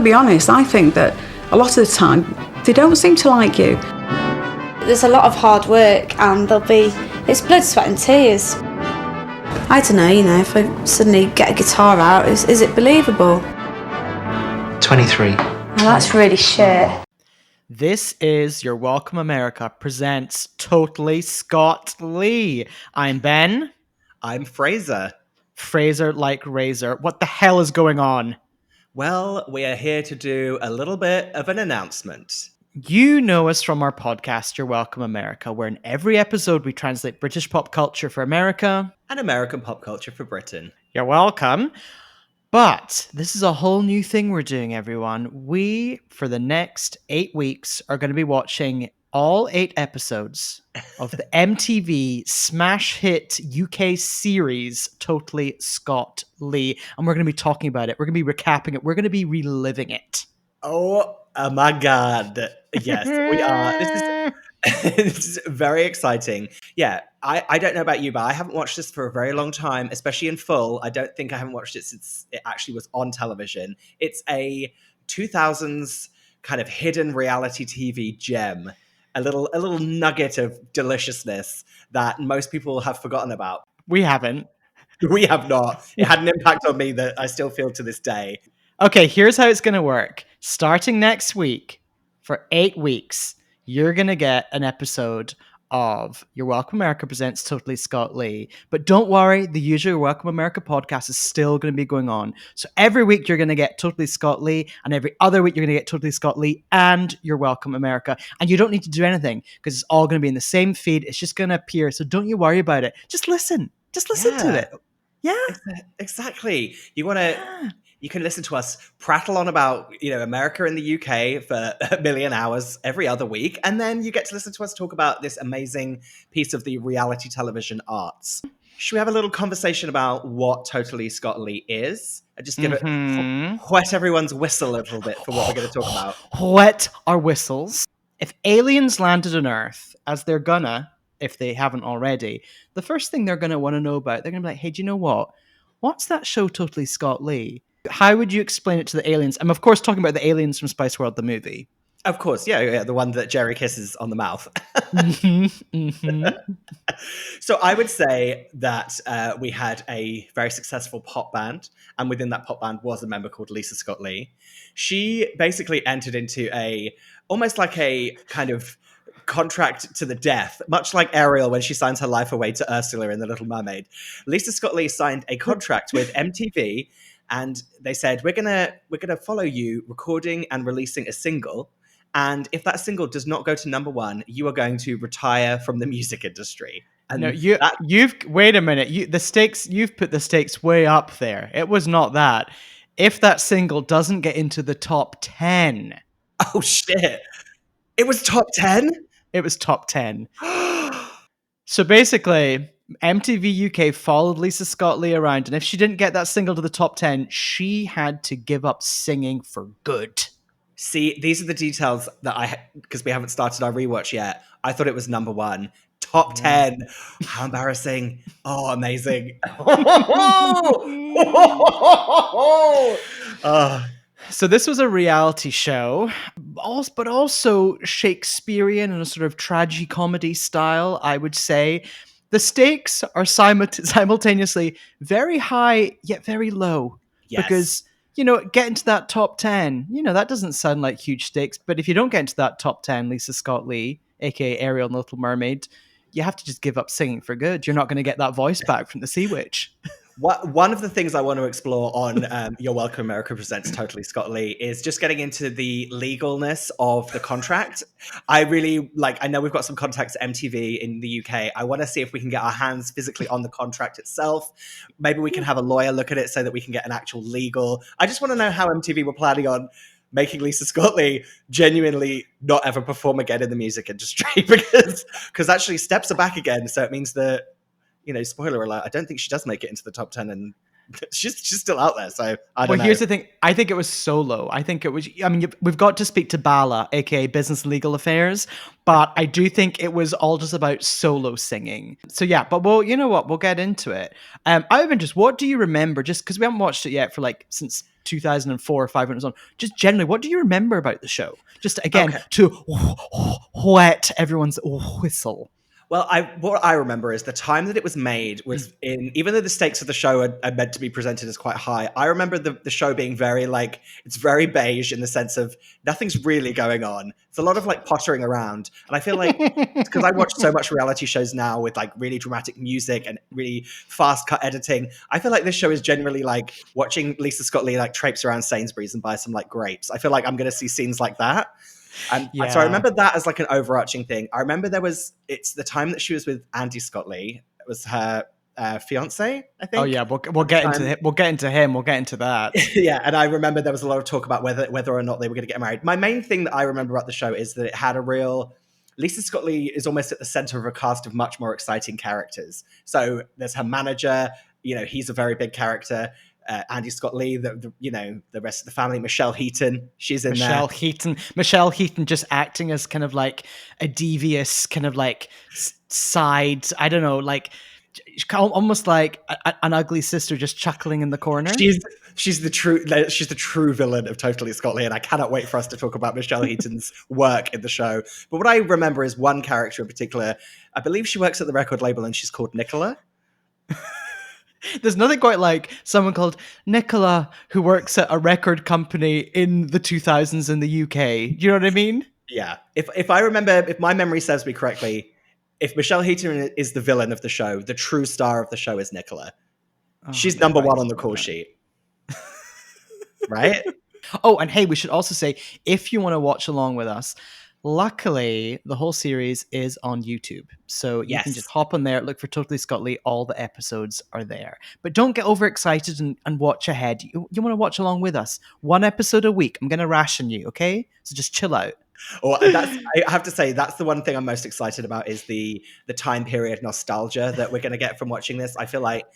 be honest, I think that a lot of the time they don't seem to like you. There's a lot of hard work and it's blood, sweat and tears. I don't know, if I suddenly get a guitar out, is it believable? 23. Oh, that's really shit. This is Your Welcome America presents Totally Scott Lee. I'm Ben. I'm Fraser. Fraser like razor. What the hell is going on? Well, we are here to do a little bit of an announcement. You know us from our podcast, Your Welcome America, where in every episode we translate British pop culture for America And American pop culture for Britain. You're welcome. But this is a whole new thing we're doing, everyone. We, for the next 8 weeks, are going to be watching all 8 episodes of the MTV smash hit UK series, Totally Scott Lee. And we're going to be talking about it. We're going to be recapping it. We're going to be reliving it. Oh my God. Yes, we are. This is very exciting. Yeah, I don't know about you, but I haven't watched this for a very long time, especially in full. I don't think I haven't watched it since it actually was on television. It's a 2000s kind of hidden reality TV gem, a little nugget of deliciousness that most people have forgotten about. We haven't. We have not. It had an impact on me that I still feel to this day. Okay, here's how it's going to work. Starting next week, for 8 weeks, you're going to get an episode of Your Welcome America presents Totally Scott Lee. But don't worry, the usual Your Welcome America podcast is still going to be going on. So every week you're going to get Totally Scott Lee, and every other week you're going to get Totally Scott Lee and Your Welcome America. And you don't need to do anything because it's all going to be in the same feed. It's just going to appear. So don't you worry about it. Just listen. Just listen to it. Yeah. Exactly. You can listen to us prattle on about, America and the UK for a million hours every other week. And then you get to listen to us talk about this amazing piece of the reality television arts. Should we have a little conversation about what Totally Scott Lee is? And just give it, whet everyone's whistle a little bit for what we're going to talk about. Whet our whistles. If aliens landed on Earth, as they're gonna, if they haven't already, the first thing they're going to want to know about, they're going to be like, hey, do you know what? What's that show Totally Scott Lee? How would you explain it to the aliens? I'm, of course, talking about the aliens from Spice World, the movie. Of course, yeah, the one that Jerry kisses on the mouth. So I would say that we had a very successful pop band, and within that pop band was a member called Lisa Scott Lee. She basically entered into almost like a kind of contract to the death, much like Ariel when she signs her life away to Ursula in The Little Mermaid. Lisa Scott Lee signed a contract with MTV, and they said, we're gonna follow you recording and releasing a single, and if that single does not go to number 1, you are going to retire from the music industry. And no, you've wait a minute. You've put the stakes way up there. It was not that. If that single doesn't get into the top 10, oh shit, it was top 10. It was top 10. So basically, MTV UK followed Lisa Scott Lee around, and if she didn't get that single to the top 10, she had to give up singing for good. See, these are the details that because we haven't started our rewatch yet. I thought it was number 1. Top 10. How embarrassing. Oh, amazing. So this was a reality show, but also Shakespearean in a sort of tragicomedy style, I would say. The stakes are simultaneously very high, yet very low. Yes. Because, getting to that top 10, that doesn't sound like huge stakes. But if you don't get into that top 10, Lisa Scott Lee, aka Ariel and Little Mermaid, you have to just give up singing for good. You're not going to get that voice back from the Sea Witch. One of the things I want to explore on Your Welcome America presents Totally Scott Lee is just getting into the legalness of the contract. I know we've got some contacts at MTV in the UK. I want to see if we can get our hands physically on the contract itself. Maybe we can have a lawyer look at it so that we can get an actual legal. I just want to know how MTV were planning on making Lisa Scott Lee genuinely not ever perform again in the music industry because actually steps are back again. So it means that, spoiler alert, I don't think she does make it into the top 10 and she's still out there, so I don't Well, know. here's the thing. I think it was solo. I think it was. I mean, we've got to speak to Bala, aka Business and Legal Affairs, but I do think it was all just about solo singing. So yeah, but well, you know what? We'll get into it. Out of interest, what do you remember? Just because we haven't watched it yet for like since 2004 or 5 minutes on. Just generally, what do you remember about the show? Just again Okay. to whet everyone's whistle. Well, what I remember is the time that it was made was in, even though the stakes of the show are meant to be presented as quite high, I remember the show being very like, it's very beige in the sense of nothing's really going on. It's a lot of like pottering around. And I feel like, because I watch so much reality shows now with like really dramatic music and really fast cut editing, I feel like this show is generally like watching Lisa Scott Lee like traipse around Sainsbury's and buy some like grapes. I feel like I'm going to see scenes like that. So I remember that as like an overarching thing. I remember it's the time that she was with Andy Scott Lee. It was her fiance, I think. Oh yeah, we'll get into him. We'll get into him. We'll get into that. Yeah, and I remember there was a lot of talk about whether or not they were going to get married. My main thing that I remember about the show is that it had a real. Lisa Scott Lee is almost at the center of a cast of much more exciting characters. So there's her manager. He's a very big character. Andy Scott Lee, the rest of the family, Michelle Heaton, she's in Michelle there. Michelle Heaton just acting as kind of like a devious kind of like side, I don't know, like almost like an ugly sister just chuckling in the corner. She's the true villain of Totally Scott Lee, and I cannot wait for us to talk about Michelle Heaton's work in the show. But what I remember is one character in particular. I believe she works at the record label, and she's called Nicola. There's nothing quite like someone called Nicola who works at a record company in the 2000s in the UK. Do you know what I mean? Yeah. If I remember, if my memory serves me correctly, if Michelle Heaton is the villain of the show, the true star of the show is Nicola. She's number one on the call sheet. Right? Oh, and hey, we should also say, if you want to watch along with us, luckily, the whole series is on YouTube. So you can just hop on there, look for Totally Scott Lee. All the episodes are there. But don't get overexcited and watch ahead. You want to watch along with us. 1 episode a week. I'm going to ration you, okay? So just chill out. I have to say, that's the one thing I'm most excited about is the time period nostalgia that we're going to get from watching this. I feel like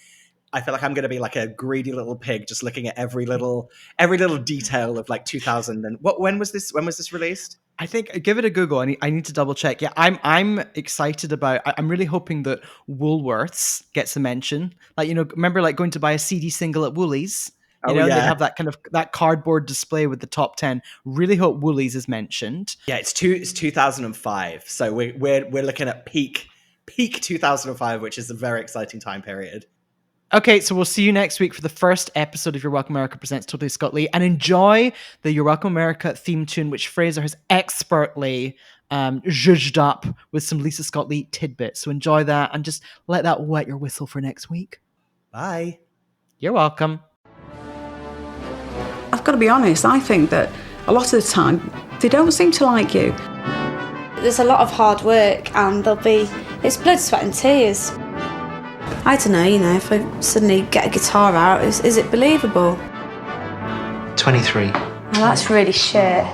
I'm going to be like a greedy little pig just looking at every little detail of like 2000 and when was this released? I think give it a Google. I need to double check. Yeah, I'm excited about. I'm really hoping that Woolworths gets a mention. Like remember like going to buy a CD single at Woolies. They have that kind of that cardboard display with the top 10. Really hope Woolies is mentioned. Yeah, it's 2005. So we're looking at peak 2005, which is a very exciting time period. Okay, so we'll see you next week for the first episode of Your Welcome America Presents Totally Scott Lee, and enjoy the Your Welcome America theme tune, which Fraser has expertly zhuzhed up with some Lisa Scott Lee tidbits. So enjoy that and just let that wet your whistle for next week. Bye. You're welcome. I've got to be honest, I think that a lot of the time they don't seem to like you. There's a lot of hard work and it's blood, sweat and tears. I don't know, if I suddenly get a guitar out, is it believable? 23. Well, that's really shit.